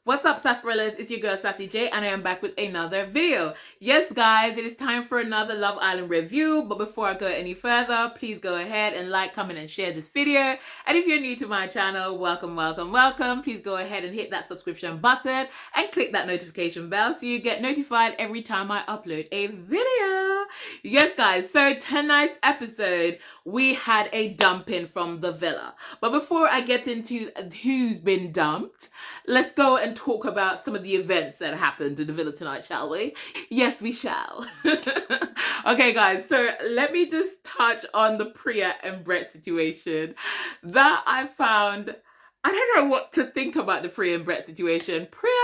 What's up, sarsaparillas? It's your girl Sassy J, and I am back with another video. Yes, guys, it is time for another Love Island review. But before I go any further, please go ahead and like, comment, and share this video. And if you're new to my channel, welcome, welcome, welcome. Please go ahead and hit that subscription button and click that notification bell so you get notified every time I upload a video. Yes, guys. So tonight's episode, we had a dumping from the villa. But before I get into who's been dumped, let's go and talk about some of the events that happened in the villa tonight, shall we? Yes, we shall. Okay, guys, so let me just touch on the Priya and Brett situation that I found. I don't know what to think about the Priya and Brett situation. Priya,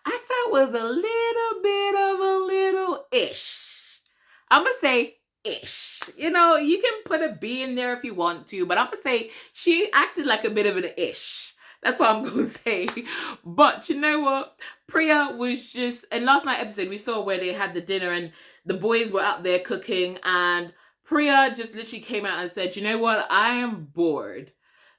I felt was a little bit of a little ish. I'm gonna say ish. You know, you can put a B in there if you want to, but I'm gonna say she acted like a bit of an ish. That's what I'm going to say. But you know what? Priya was just, and last night episode we saw where they had the dinner and the boys were out there cooking, and Priya just literally came out and said, you know what? I am bored.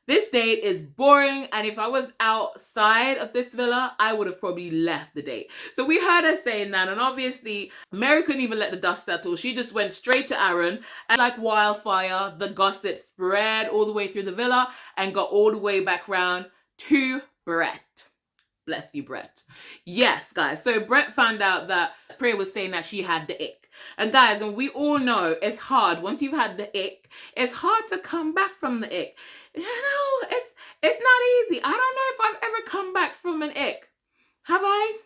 This date is boring, and if I was outside of this villa, I would have probably left the date. So we heard her saying that, and obviously Mary couldn't even let the dust settle. She just went straight to Aaron, and like wildfire, the gossip spread all the way through the villa and got all the way back round to Brett. Bless you, Brett. Yes, guys. So Brett found out that Priya was saying that she had the ick. And guys, and we all know it's hard. Once you've had the ick, it's hard to come back from the ick. You know, it's not easy. I don't know if I've ever come back from an ick. Have I?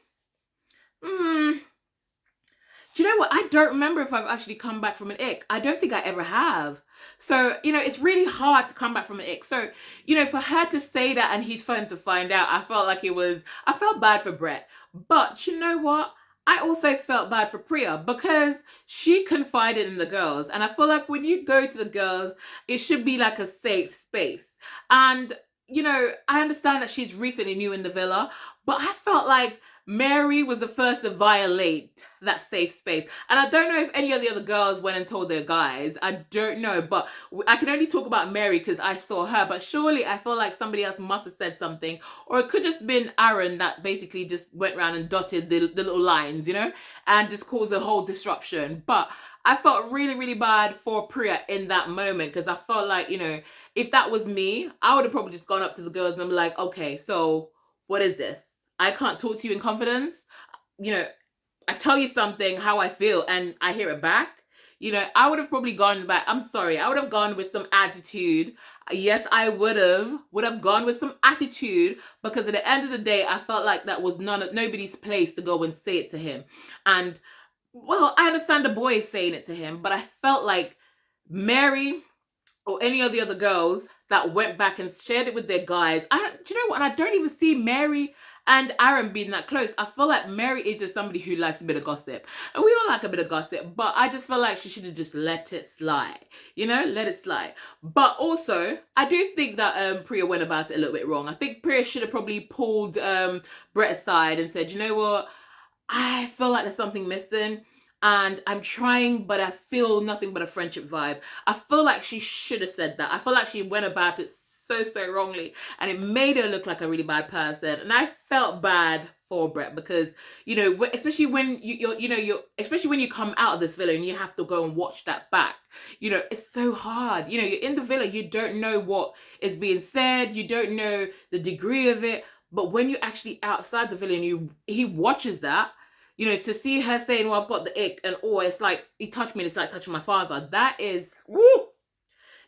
Do you know what? I don't remember if I've actually come back from an ick. I don't think I ever have. So, you know, it's really hard to come back from an ick. So, you know, for her to say that and he's phone to find out, I felt like I felt bad for Brett. But you know what? I also felt bad for Priya because she confided in the girls. And I feel like when you go to the girls, it should be like a safe space. And, you know, I understand that she's recently new in the villa, but I felt like Mary was the first to violate that safe space. And I don't know if any of the other girls went and told their guys. I don't know. But I can only talk about Mary because I saw her. But surely I feel like somebody else must have said something. Or it could just been Aaron that basically just went around and dotted the little lines, you know, and just caused a whole disruption. But I felt really, really bad for Priya in that moment because I felt like, you know, if that was me, I would have probably just gone up to the girls and be like, okay, so what is this? I can't talk to you in confidence. You know, I tell you something, how I feel, and I hear it back. You know, I would have probably gone back. I'm sorry. I would have gone with some attitude. Yes, I would have gone with some attitude because at the end of the day, I felt like that was nobody's place to go and say it to him. And well, I understand the boys saying it to him, but I felt like Mary or any of the other girls that went back and shared it with their guys. Do you know what? And I don't even see Mary and Aaron being that close. I feel like Mary is just somebody who likes a bit of gossip. And we all like a bit of gossip, but I just feel like she should have just let it slide. You know, let it slide. But also, I do think that Priya went about it a little bit wrong. I think Priya should have probably pulled Brett aside and said, you know what? I feel like there's something missing. And I'm trying, but I feel nothing but a friendship vibe. I feel like she should have said that. I feel like she went about it so wrongly, and it made her look like a really bad person. And I felt bad for Brett because, you know, especially when especially when you come out of this villa and you have to go and watch that back. You know, it's so hard. You know, you're in the villa, you don't know what is being said, you don't know the degree of it. But when you're actually outside the villa and he watches that. You know, to see her saying, well, I've got the ick, and oh, it's like, he touched me, and it's like touching my father. That is, woo,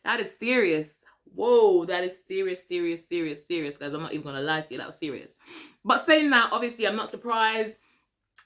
that is serious. Whoa, that is serious, guys. I'm not even going to lie to you, that was serious. But saying that, obviously, I'm not surprised.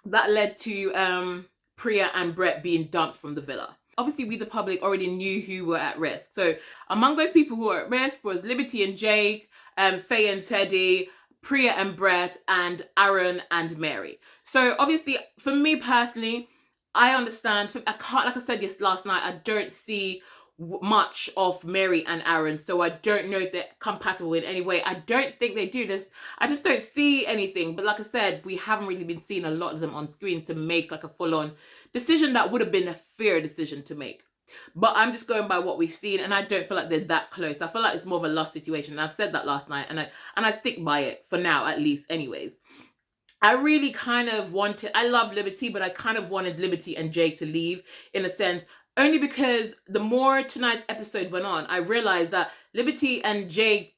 That led to Priya and Brett being dumped from the villa. Obviously, we, the public, already knew who were at risk. So among those people who were at risk was Liberty and Jake, Faye and Teddy, Priya and Brett, and Aaron and Mary. So obviously, for me personally, I understand. I can't, like I said last night, I don't see much of Mary and Aaron, so I don't know if they're compatible in any way. I don't think they do this. I just don't see anything. But like I said, we haven't really been seeing a lot of them on screen to make like a full-on decision that would have been a fair decision to make. But I'm just going by what we've seen, and I don't feel like they're that close. I feel like it's more of a lost situation. And I've said that last night, and I stick by it for now, at least, anyways. I really kind of wanted, I love Liberty, but I kind of wanted Liberty and Jake to leave in a sense, only because the more tonight's episode went on, I realized that Liberty and Jake's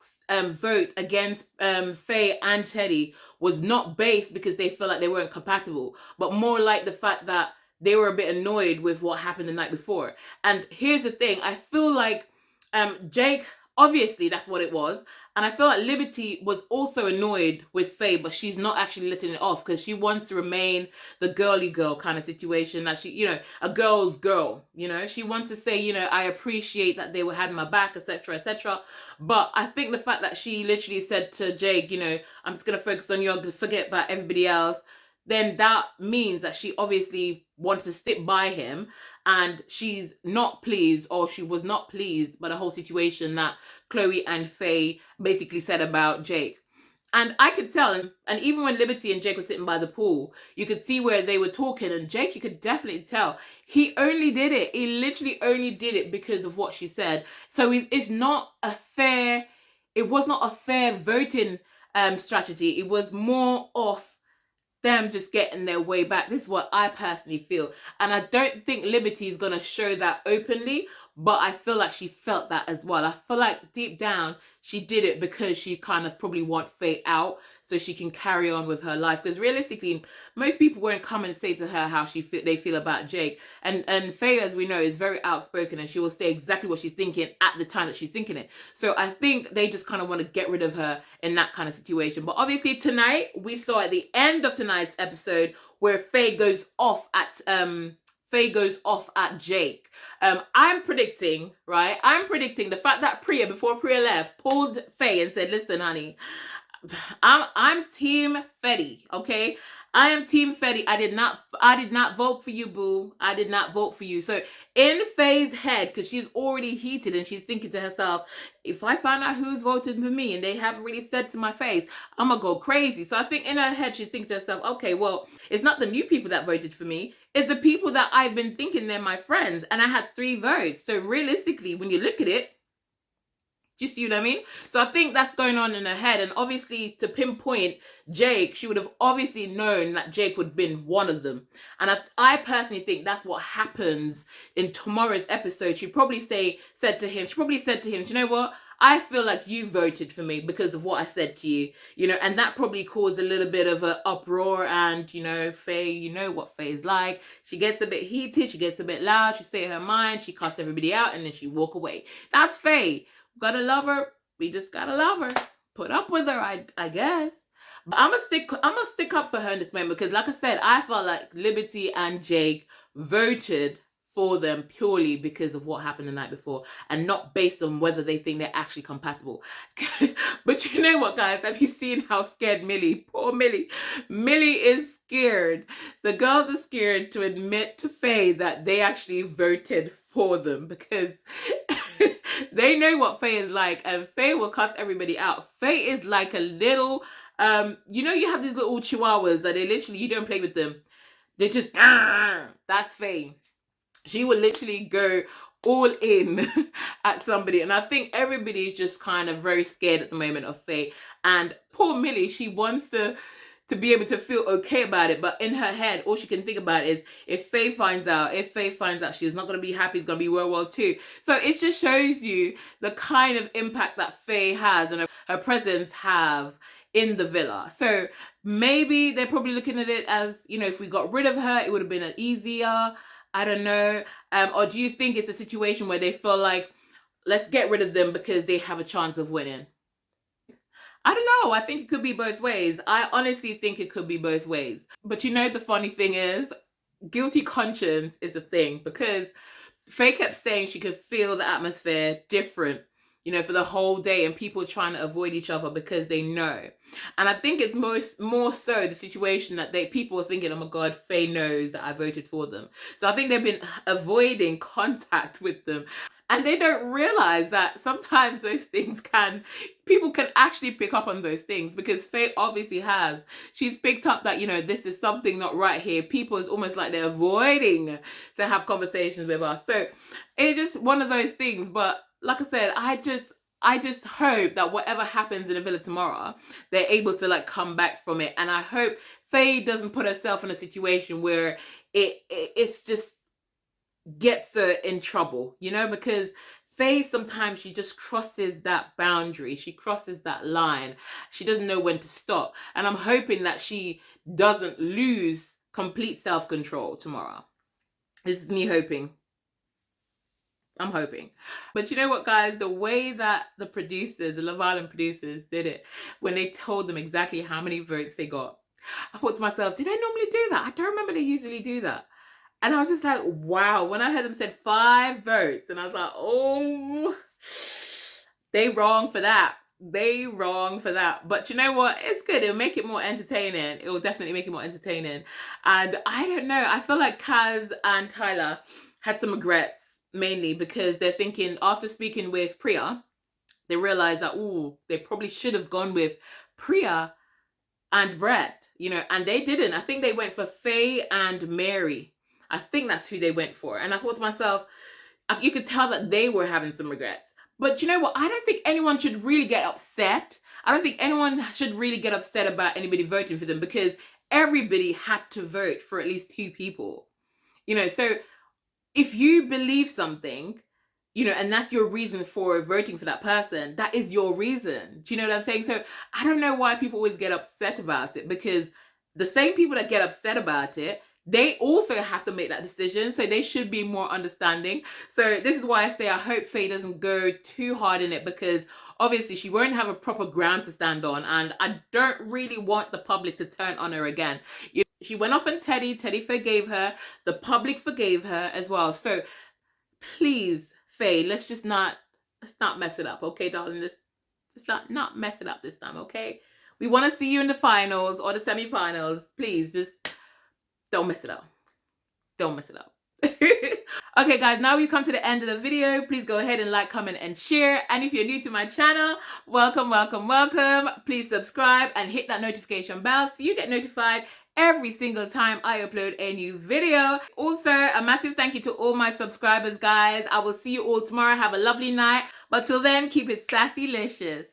vote against Faye and Teddy was not based because they felt like they weren't compatible, but more like the fact that they were a bit annoyed with what happened the night before. And here's the thing, I feel like Jake, obviously that's what it was, and I feel like Liberty was also annoyed with Faye, but she's not actually letting it off because she wants to remain the girly girl kind of situation, that she, a girl's girl, she wants to say, I appreciate that they were had my back, etc., etc. But I think the fact that she literally said to Jake, I'm just gonna focus on you, I'm gonna forget about everybody else, then that means that she obviously wanted to stick by him, and she's not pleased, or she was not pleased by the whole situation that Chloe and Faye basically said about Jake. And I could tell, and even when Liberty and Jake were sitting by the pool, you could see where they were talking, and Jake, you could definitely tell, he only did it. He literally only did it because of what she said. So it's not a fair, it was not a fair voting strategy. It was more of them just getting their way back. This is what I personally feel. And I don't think Liberty is going to show that openly, but I feel like she felt that as well. I feel like deep down, she did it because she kind of probably want Faye out so she can carry on with her life. Because realistically, most people won't come and say to her how they feel about Jake. And Faye, as we know, is very outspoken, and she will say exactly what she's thinking at the time that she's thinking it. So I think they just kind of want to get rid of her in that kind of situation. But obviously tonight, we saw at the end of tonight's episode where Faye goes off at Jake. I'm predicting, right? I'm predicting the fact that Priya, before Priya left, pulled Faye and said, "Listen, honey, I'm Team Fetty, okay? I am Team Fetty. I did not vote for you, boo. I did not vote for you." So in Faye's head, because she's already heated and she's thinking to herself, if I find out who's voted for me and they haven't really said to my face, I'm gonna go crazy. So I think in her head she's thinking to herself, okay, well, it's not the new people that voted for me, it's the people that I've been thinking they're my friends, and I had 3 votes. So realistically, when you look at it, do you see what I mean? So I think that's going on in her head. And obviously, to pinpoint Jake, she would have obviously known that Jake would have been one of them. And I personally think that's what happens in tomorrow's episode. She probably said to him, do you know what? I feel like you voted for me because of what I said to you, and that probably caused a little bit of an uproar. And, Faye, you know what Faye's like. She gets a bit heated, she gets a bit loud, she say her mind, she cuss everybody out, and then she walk away. That's Faye. Gotta love her. We just gotta love her. Put up with her, I guess. But I'm gonna stick up for her in this moment because, like I said, I felt like Liberty and Jake voted for them purely because of what happened the night before, and not based on whether they think they're actually compatible. But you know what, guys? Have you seen how scared Millie? Poor Millie. Millie is scared. The girls are scared to admit to Faye that they actually voted for them because they know what Faye is like, and Faye will cuss everybody out. Faye is like a little, you have these little chihuahuas that they literally, you don't play with them. They just, that's Faye. She will literally go all in at somebody. And I think everybody's just kind of very scared at the moment of Faye. And poor Millie, she wants to be able to feel okay about it, but in her head, all she can think about is if Faye finds out she's not going to be happy, it's going to be World War II. So it just shows you the kind of impact that Faye has and her presence have in the villa. So maybe they're probably looking at it as, if we got rid of her, it would have been easier. I don't know. Or do you think it's a situation where they feel like, let's get rid of them because they have a chance of winning? I don't know. I think it could be both ways. I honestly think it could be both ways. But the funny thing is, guilty conscience is a thing because Faye kept saying she could feel the atmosphere different, for the whole day, and people trying to avoid each other because they know. And I think it's more so the situation that people are thinking, oh my God, Faye knows that I voted for them. So I think they've been avoiding contact with them. And they don't realize that sometimes those things people can actually pick up on those things, because Faye obviously has. She's picked up that, this is something not right here. People is almost like they're avoiding to have conversations with us. So it's just one of those things. But like I said, I just hope that whatever happens in the villa tomorrow, they're able to like come back from it. And I hope Faye doesn't put herself in a situation where it's just gets her in trouble, you know, because Faye sometimes she just crosses that boundary. She crosses that line. She doesn't know when to stop. And I'm hoping that she doesn't lose complete self-control tomorrow. This is me hoping. I'm hoping. But you know what, guys? The way that the producers, the Love Island producers, did it, when they told them exactly how many votes they got, I thought to myself, did they normally do that? I don't remember they usually do that. And I was just like, wow. When I heard them said 5 votes, and I was like, oh, they wrong for that. They wrong for that. But you know what? It's good. It'll make it more entertaining. It will definitely make it more entertaining. And I don't know. I feel like Kaz and Tyler had some regrets, mainly because they're thinking, after speaking with Priya, they realized that, ooh, they probably should have gone with Priya and Brett, you know, and they didn't. I think they went for Faye and Mary. I think that's who they went for. And I thought to myself, you could tell that they were having some regrets. But you know what? I don't think anyone should really get upset. I don't think anyone should really get upset about anybody voting for them, because everybody had to vote for at least 2 people. You know, so if you believe something, you know, and that's your reason for voting for that person, that is your reason. Do you know what I'm saying? So I don't know why people always get upset about it, because the same people that get upset about it, they also have to make that decision. So they should be more understanding. So this is why I say I hope Faye doesn't go too hard in it, because obviously she won't have a proper ground to stand on. And I don't really want the public to turn on her again. You know, she went off on Teddy. Teddy forgave her. The public forgave her as well. So please, Faye, let's not mess it up, okay, darling? Let's just not mess it up this time, okay? We want to see you in the finals or the semifinals. Please, just don't mess it up. Don't mess it up. Okay, guys, now we've come to the end of the video. Please go ahead and like, comment, and share. And if you're new to my channel, welcome, welcome, welcome. Please subscribe and hit that notification bell so you get notified every single time I upload a new video. Also, a massive thank you to all my subscribers, guys. I will see you all tomorrow. Have a lovely night. But till then, keep it sassy-licious.